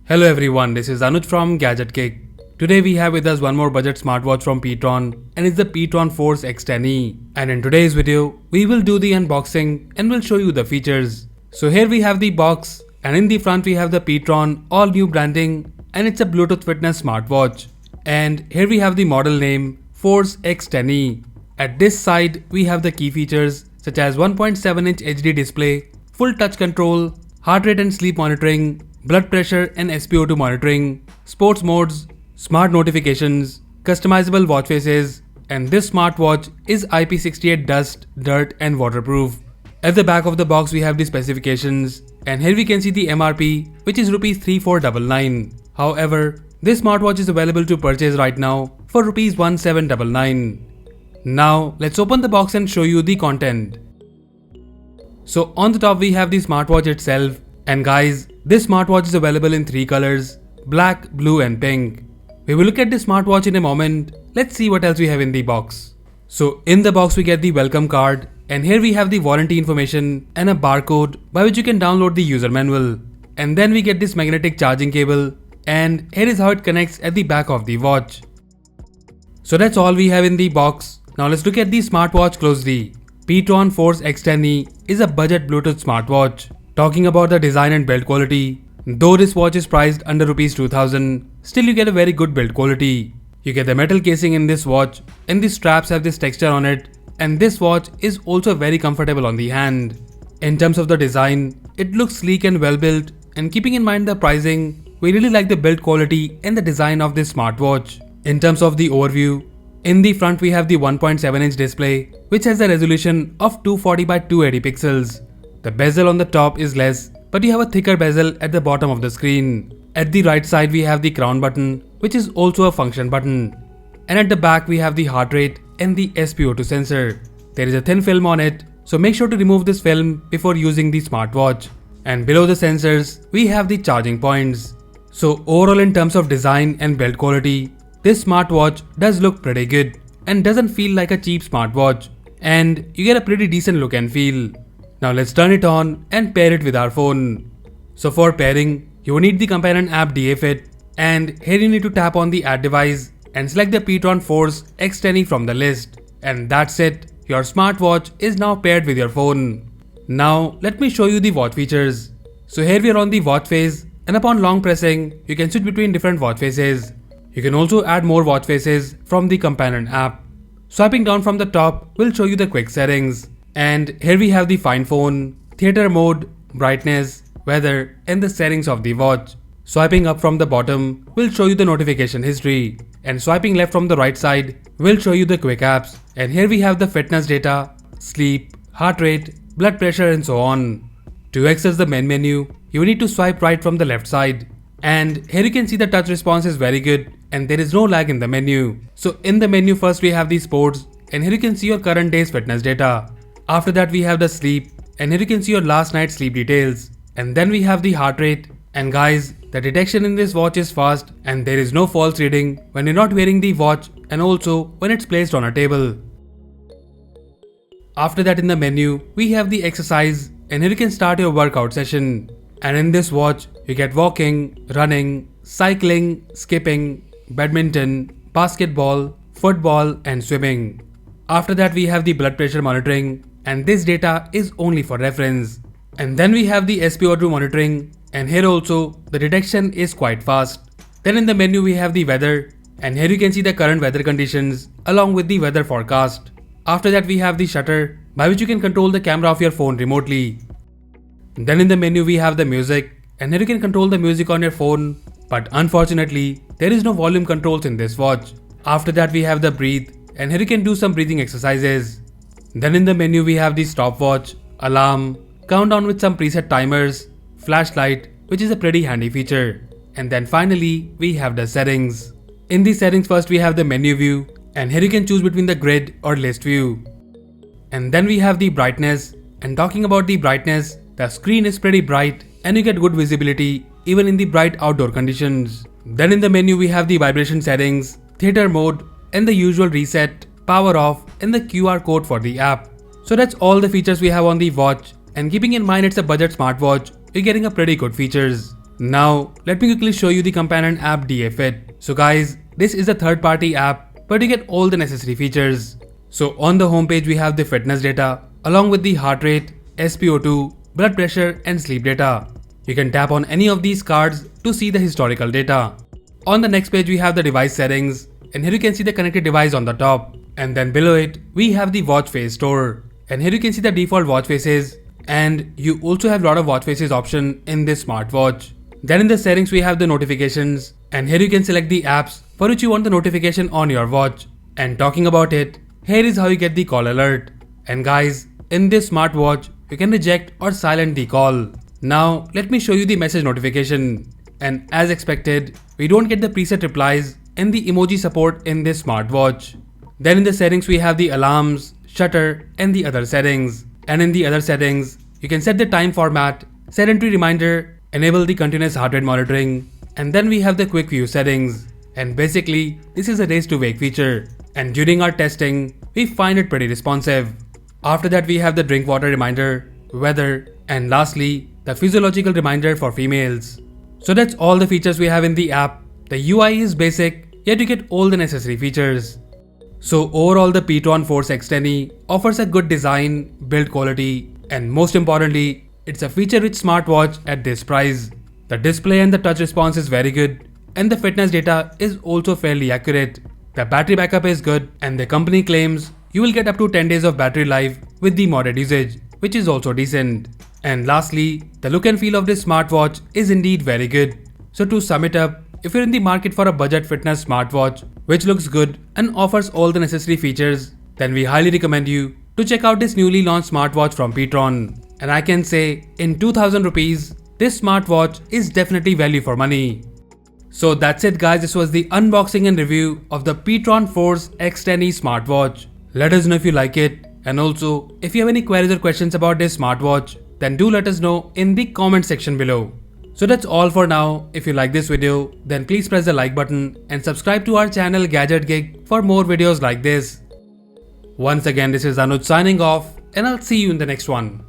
Hello everyone, this is Anuj from Gadget Today we have with us one more budget smartwatch from pTron, and it's the pTron Force X10e. And in today's video, we will do the unboxing and will show you the features. So here we have the box, and in the front we have the pTron all new branding, and it's a Bluetooth fitness smartwatch. And here we have the model name Force X10e. At this side we have the key features such as 1.7-inch HD display, full touch control, heart rate and sleep monitoring, blood pressure and SpO2 monitoring, sports modes, smart notifications, customizable watch faces, and this smartwatch is IP68 dust, dirt and waterproof. At the back of the box we have the specifications, and here we can see the MRP, which is Rs 3499. However, this smartwatch is available to purchase right now for Rs 1799. Now let's open the box and show you the content. So on the top we have the smartwatch itself, and guys, this smartwatch is available in 3 colors: black, blue and pink. We will look at the smartwatch in a moment. Let's see what else we have in the box. So in the box we get the welcome card, and here we have the warranty information and a barcode by which you can download the user manual. And then we get this magnetic charging cable, and here is how it connects at the back of the watch. So that's all we have in the box. Now let's look at the smartwatch closely. pTron Force X10e is a budget Bluetooth smartwatch. Talking about the design and build quality, though this watch is priced under Rs 2000, still you get a very good build quality. You get the metal casing in this watch, and the straps have this texture on it, and this watch is also very comfortable on the hand. In terms of the design, it looks sleek and well built, and keeping in mind the pricing, we really like the build quality and the design of this smartwatch. In terms of the overview, in the front we have the 1.7-inch display, which has a resolution of 240 by 280 pixels. The bezel on the top is less, but you have a thicker bezel at the bottom of the screen. At the right side we have the crown button, which is also a function button. And at the back we have the heart rate and the SpO2 sensor. There is a thin film on it, so make sure to remove this film before using the smartwatch. And below the sensors, we have the charging points. So overall, in terms of design and build quality, this smartwatch does look pretty good and doesn't feel like a cheap smartwatch, and you get a pretty decent look and feel. Now let's turn it on and pair it with our phone. So for pairing, you will need the companion app DAFit, and here you need to tap on the add device and select the pTron Force X10e from the list. And that's it, your smartwatch is now paired with your phone. Now let me show you the watch features. So here we are on the watch face, and upon long pressing, you can switch between different watch faces. You can also add more watch faces from the companion app. Swiping down from the top will show you the quick settings. And here we have the Find Phone, Theater Mode, Brightness, Weather and the settings of the watch. Swiping up from the bottom will show you the notification history. And swiping left from the right side will show you the quick apps. And here we have the fitness data, sleep, heart rate, blood pressure and so on. To access the main menu, you need to swipe right from the left side. And here you can see the touch response is very good and there is no lag in the menu. So in the menu first we have the sports, and here you can see your current day's fitness data. After that we have the sleep, and here you can see your last night's sleep details. And then we have the heart rate, and guys, the detection in this watch is fast and there is no false reading when you're not wearing the watch, and also when it's placed on a table. After that in the menu, we have the exercise, and here you can start your workout session. And in this watch, you get walking, running, cycling, skipping, badminton, basketball, football and swimming. After that we have the blood pressure monitoring, and this data is only for reference. And then we have the SpO2 monitoring, and here also the detection is quite fast. Then in the menu we have the weather, and here you can see the current weather conditions along with the weather forecast. After that we have the shutter, by which you can control the camera of your phone remotely. Then in the menu we have the music, and here you can control the music on your phone, but unfortunately there is no volume controls in this watch. After that we have the breathe, and here you can do some breathing exercises. Then in the menu we have the stopwatch, alarm, countdown with some preset timers, flashlight, which is a pretty handy feature. And then finally we have the settings. In the settings first we have the menu view, and here you can choose between the grid or list view. And then we have the brightness, and talking about the brightness, the screen is pretty bright and you get good visibility even in the bright outdoor conditions. Then in the menu we have the vibration settings, theater mode and the usual reset, power off and the QR code for the app. So that's all the features we have on the watch, and keeping in mind it's a budget smartwatch, you're getting a pretty good features. Now, let me quickly show you the companion app DFit. So guys, this is a third-party app, but you get all the necessary features. So on the homepage we have the fitness data, along with the heart rate, SpO2, blood pressure and sleep data. You can tap on any of these cards to see the historical data. On the next page we have the device settings, and here you can see the connected device on the top. And then below it, we have the watch face store. And here you can see the default watch faces, and you also have a lot of watch faces option in this smartwatch. Then in the settings we have the notifications, and here you can select the apps for which you want the notification on your watch. And talking about it, here is how you get the call alert. And guys, in this smartwatch, you can reject or silent the call. Now, let me show you the message notification. And as expected, we don't get the preset replies and the emoji support in this smartwatch. Then in the settings we have the alarms, shutter and the other settings. And in the other settings, you can set the time format, set entry reminder, enable the continuous heart rate monitoring, and then we have the quick view settings. And basically, this is a raise to wake feature. And during our testing, we find it pretty responsive. After that we have the drink water reminder, weather, and lastly, the physiological reminder for females. So that's all the features we have in the app. The UI is basic, yet you get all the necessary features. So overall the pTron Force X10e offers a good design, build quality, and most importantly, it's a feature-rich smartwatch at this price. The display and the touch response is very good, and the fitness data is also fairly accurate. The battery backup is good, and the company claims you will get up to 10 days of battery life with the modded usage, which is also decent. And lastly, the look and feel of this smartwatch is indeed very good. So to sum it up, if you're in the market for a budget fitness smartwatch which looks good and offers all the necessary features, then we highly recommend you to check out this newly launched smartwatch from pTron. And I can say, in 2000 rupees, this smartwatch is definitely value for money. So that's it guys, this was the unboxing and review of the pTron Force X10e smartwatch. Let us know if you like it, and also if you have any queries or questions about this smartwatch, then do let us know in the comment section below. So that's all for now. If you like this video, then please press the like button and subscribe to our channel Gadget Gig for more videos like this. Once again, this is Anuj signing off, and I'll see you in the next one.